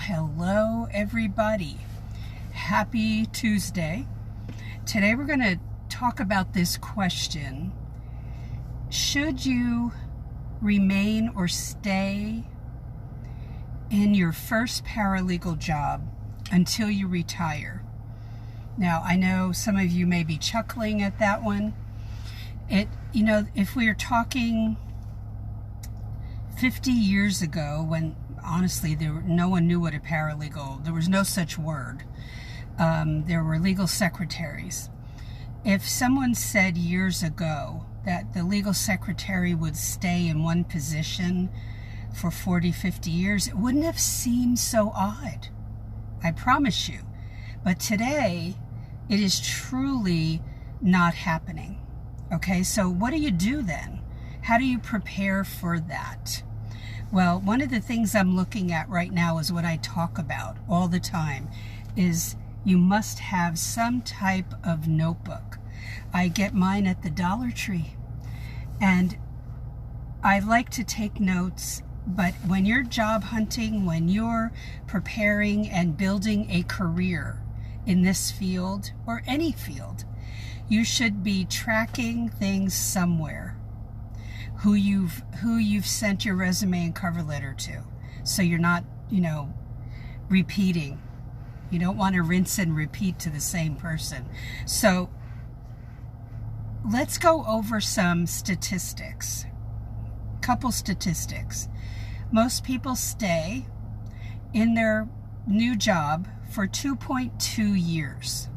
hello everybody. Happy Tuesday. Today we're going to talk about this question. Should you remain or stay in your first paralegal job until you retire? Now, I know some of you may be chuckling at that one. If we are talking 50 years ago, when honestly no one knew what a paralegal, there was no such word. There were legal secretaries. If someone said years ago that the legal secretary would stay in one position for 40, 50 years, it wouldn't have seemed so odd. I promise you. But today, it is truly not happening. Okay, so what do you do then? How do you prepare for that? Well, one of the things I'm looking at right now is what I talk about all the time, is you must have some type of notebook. I get mine at the Dollar Tree, and I like to take notes, but when you're job hunting, when you're preparing and building a career in this field or any field, you should be tracking things somewhere. Who you've sent your resume and cover letter to, so you're not, repeating. You don't want to rinse and repeat to the same person. So let's go over some statistics. Couple statistics. Most people stay in their new job for 2.2 years.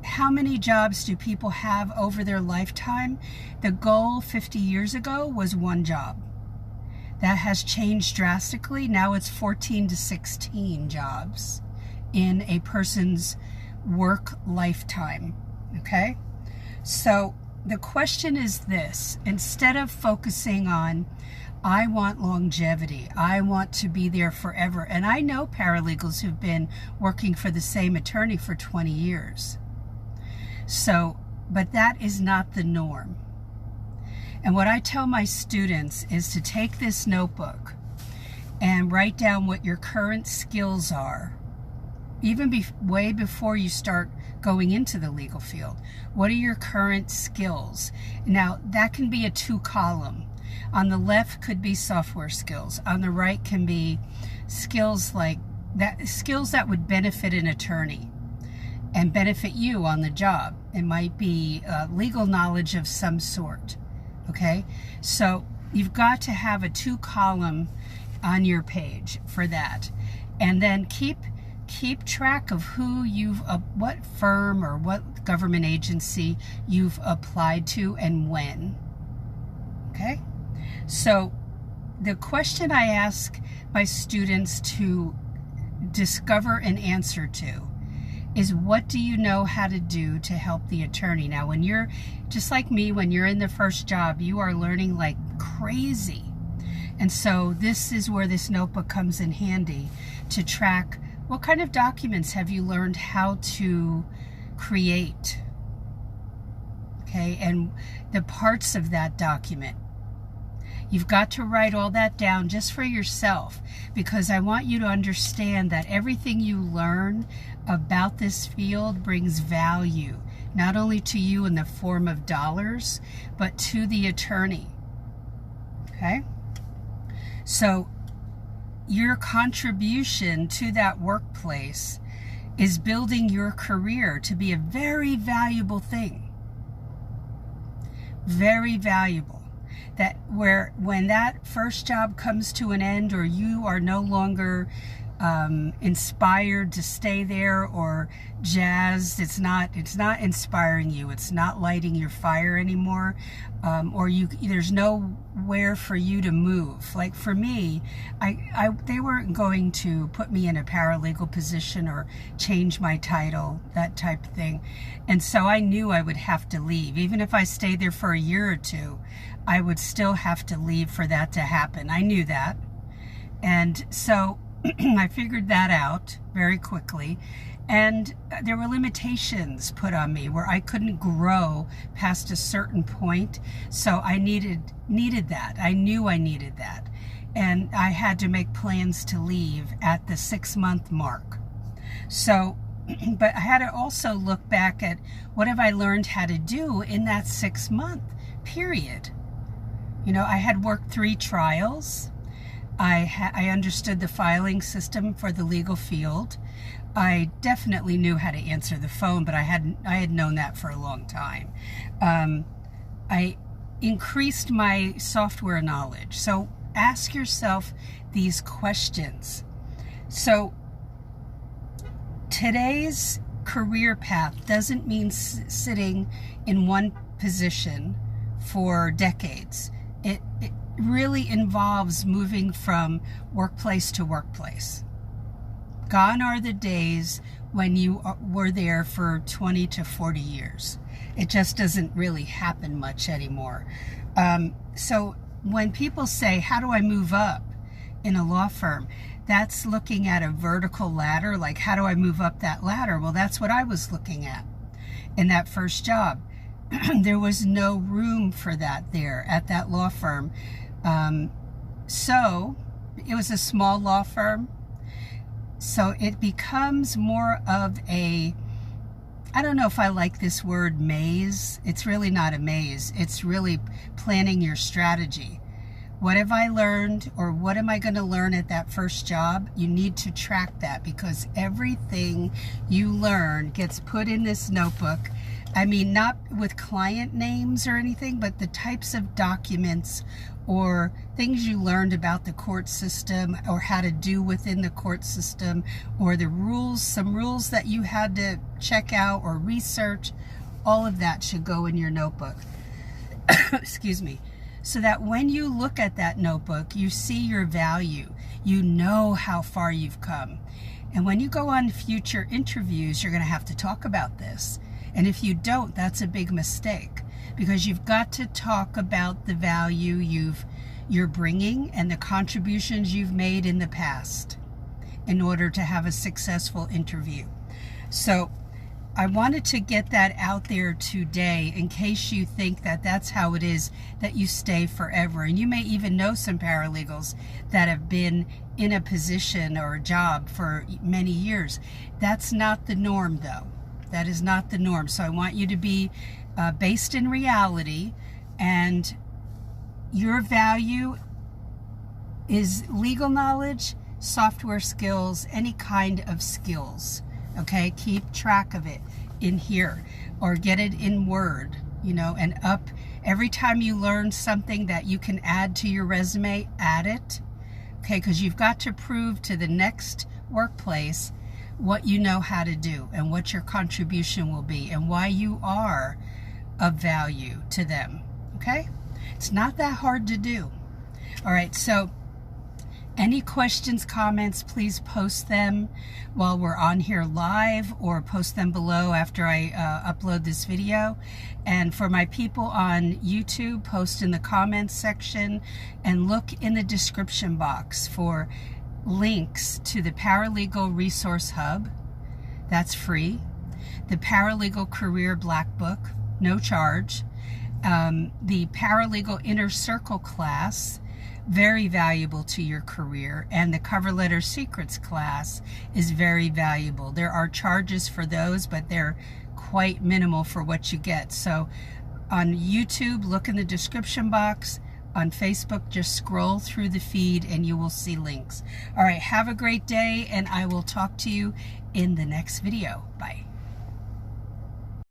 How many jobs do people have over their lifetime? The goal 50 years ago was one job. That has changed drastically. Now it's 14 to 16 jobs in a person's work lifetime. Okay? So the question is this: instead of focusing on, I want longevity, I want to be there forever. And I know paralegals who've been working for the same attorney for 20 years. So, but that is not the norm. And what I tell my students is to take this notebook and write down what your current skills are, even way before you start going into the legal field. What are your current skills? Now, that can be a 2-column. On the left could be software skills. On the right can be skills like that, skills that would benefit an attorney and benefit you on the job. It might be legal knowledge of some sort. Okay, so you've got to have a 2-column on your page for that, and then keep track of who what firm or what government agency you've applied to and when. Okay, so the question I ask my students to discover an answer to is, what do you know how to do to help the attorney? Now, when you're just like me, when you're in the first job, you are learning like crazy. And so this is where this notebook comes in handy to track what kind of documents have you learned how to create. Okay, and the parts of that document. You've got to write all that down just for yourself, because I want you to understand that everything you learn about this field brings value, not only to you in the form of dollars, but to the attorney. Okay? So your contribution to that workplace is building your career to be a very valuable thing. Very valuable. When that first job comes to an end, or you are no longer inspired to stay there or jazzed, it's not inspiring you, it's not lighting your fire anymore, or there's nowhere for you to move. Like for me, they weren't going to put me in a paralegal position or change my title, that type of thing. And so I knew I would have to leave. Even if I stayed there for a year or two, I would still have to leave for that to happen. I knew that. And so I figured that out very quickly. And there were limitations put on me where I couldn't grow past a certain point. So I needed that. I knew I needed that. and I had to make plans to leave at the 6-month mark. So, but I had to also look back at what have I learned how to do in that 6-month period. You know, I had worked 3 trials. I understood the filing system for the legal field. I definitely knew how to answer the phone, but I had known that for a long time. I increased my software knowledge. So ask yourself these questions. So today's career path doesn't mean sitting in one position for decades. It really involves moving from workplace to workplace. Gone are the days when you were there for 20 to 40 years. It just doesn't really happen much anymore. So when people say, how do I move up in a law firm? That's looking at a vertical ladder, like how do I move up that ladder? Well, that's what I was looking at in that first job. There was no room for that there at that law firm. So it was a small law firm. So it becomes more of a, I don't know if I like this word maze. It's really not a maze. It's really planning your strategy. What have I learned, or what am I going to learn at that first job? You need to track that, because everything you learn gets put in this notebook. I mean, not with client names or anything, but the types of documents or things you learned about the court system, or how to do within the court system, or the rules, some rules that you had to check out or research. All of that should go in your notebook. Excuse me. So that when you look at that notebook, you see your value. You know how far you've come. And when you go on future interviews, you're going to have to talk about this. And if you don't, that's a big mistake, because you've got to talk about the value you're bringing and the contributions you've made in the past in order to have a successful interview. So I wanted to get that out there today in case you think that that's how it is, that you stay forever. And you may even know some paralegals that have been in a position or a job for many years. That's not the norm, though. That is not the norm. So I want you to be based in reality, and your value is legal knowledge, software skills, any kind of skills. Okay, keep track of it in here, or get it in Word, you know, and up every time you learn something that you can add to your resume, add it. Okay, because you've got to prove to the next workplace what you know how to do and what your contribution will be and why you are of value to them. Okay, it's not that hard to do. All right, so any questions, comments, please post them while we're on here live, or post them below after I upload this video. And for my people on YouTube, post in the comments section, and look in the description box for links to the Paralegal Resource Hub. That's free. The Paralegal Career Black Book, no charge. The Paralegal Inner Circle class, very valuable to your career, and the Cover Letter Secrets class is very valuable. There are charges for those, but they're quite minimal for what you get. So on YouTube, look in the description box. On Facebook, just scroll through the feed and you will see links. All right, have a great day, and I will talk to you in the next video. Bye.